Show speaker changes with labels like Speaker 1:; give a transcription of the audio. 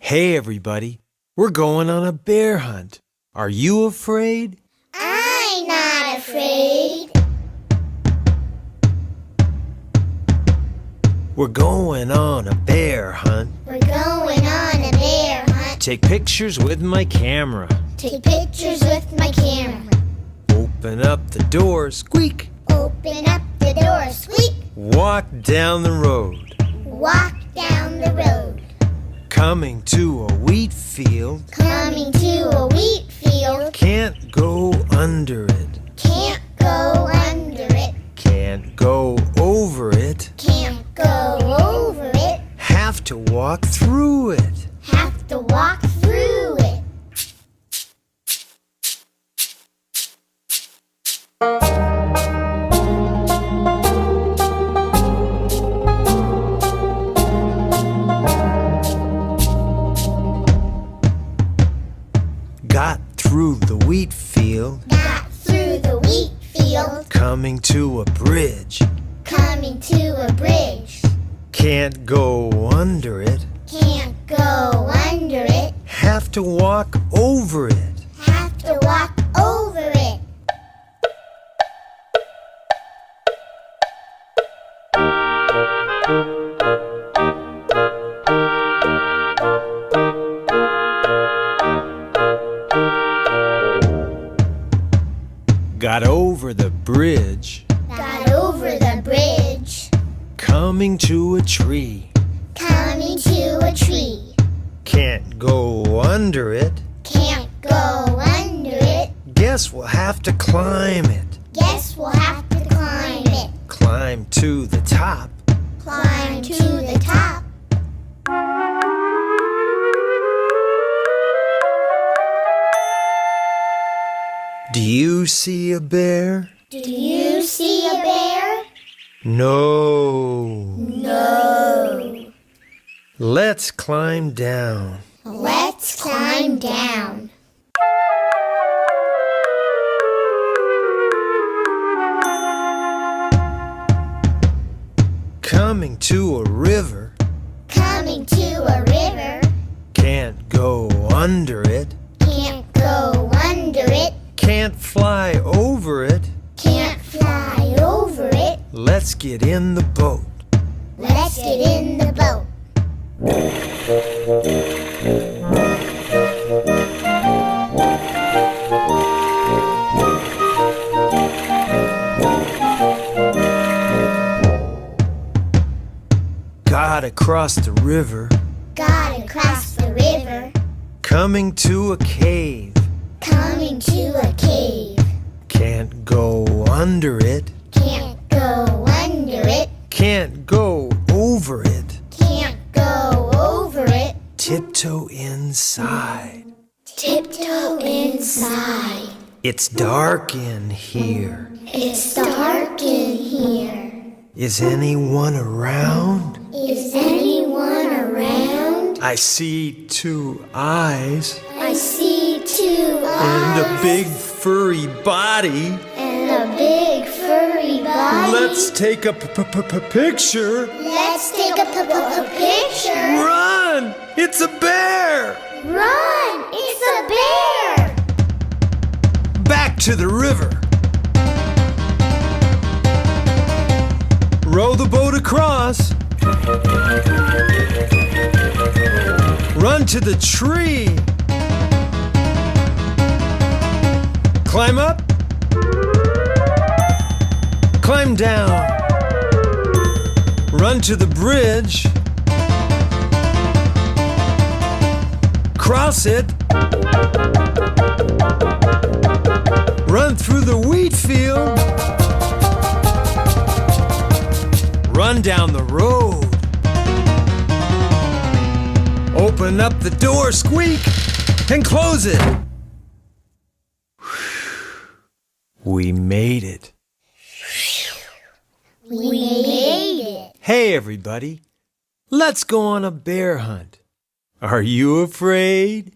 Speaker 1: Hey everybody, we're going on a bear hunt. Are you afraid?
Speaker 2: I'm not afraid.
Speaker 1: We're going on a bear hunt.
Speaker 2: We're going on a bear hunt.
Speaker 1: Take pictures with my camera.
Speaker 2: Take pictures with my camera.
Speaker 1: Open up the door, squeak.
Speaker 2: Open up the door, squeak.
Speaker 1: Walk down the road.
Speaker 2: Walk down the road.
Speaker 1: Coming to a wheat field.
Speaker 2: Coming to a wheat field.
Speaker 1: Can't go under it.
Speaker 2: Can't go under it.
Speaker 1: Can't go over it.
Speaker 2: Can't go over it.
Speaker 1: Have to walk through it.
Speaker 2: Have to walk through it.
Speaker 1: Got through the wheat field.
Speaker 2: Got through the wheat field.
Speaker 1: Coming to a bridge.
Speaker 2: Coming to a bridge.
Speaker 1: Can't go under it.
Speaker 2: Can't go under it.
Speaker 1: Have to walk over it.
Speaker 2: Have to walk over it.
Speaker 1: Got over the bridge.
Speaker 2: Got over the bridge.
Speaker 1: Coming to a tree.
Speaker 2: Coming to a tree.
Speaker 1: Can't go under it.
Speaker 2: Can't go under it.
Speaker 1: Guess we'll have to climb it.
Speaker 2: Guess we'll have to climb it.
Speaker 1: Climb to the top.
Speaker 2: Climb to the top.
Speaker 1: Do you see a bear?
Speaker 2: Do you see a bear?
Speaker 1: No.
Speaker 2: No.
Speaker 1: Let's climb down.
Speaker 2: Let's climb down.
Speaker 1: Coming to a river.
Speaker 2: Coming to a river.
Speaker 1: Can't go under it.
Speaker 2: Can't go under it.
Speaker 1: Can't fly over it.
Speaker 2: Can't fly over it.
Speaker 1: Let's get in the boat.
Speaker 2: Let's get in the boat.
Speaker 1: Got across the river.
Speaker 2: Got across the river.
Speaker 1: Coming to a cave.
Speaker 2: Coming to a cave.
Speaker 1: Can't go under it.
Speaker 2: Can't go under it.
Speaker 1: Can't go over it.
Speaker 2: Can't go over it.
Speaker 1: Tiptoe inside.
Speaker 2: Tiptoe inside.
Speaker 1: It's dark in here.
Speaker 2: It's dark in here.
Speaker 1: Is anyone around?
Speaker 2: Is anyone around?
Speaker 1: I see two eyes
Speaker 2: I see two
Speaker 1: and
Speaker 2: eyes
Speaker 1: a big furry body.
Speaker 2: and a big furry body.
Speaker 1: Let's take a picture.
Speaker 2: Let's take a picture.
Speaker 1: Run! It's a bear!
Speaker 2: Run! It's a bear!
Speaker 1: Back to the river. Row the boat across. Run to the tree. Climb up. Climb down. Run to the bridge. Cross it. Run through the wheat field. Run down the road. Open up the door, squeak, and close it. We made it.
Speaker 2: We made it.
Speaker 1: Hey everybody, let's go on a bear hunt. Are you afraid?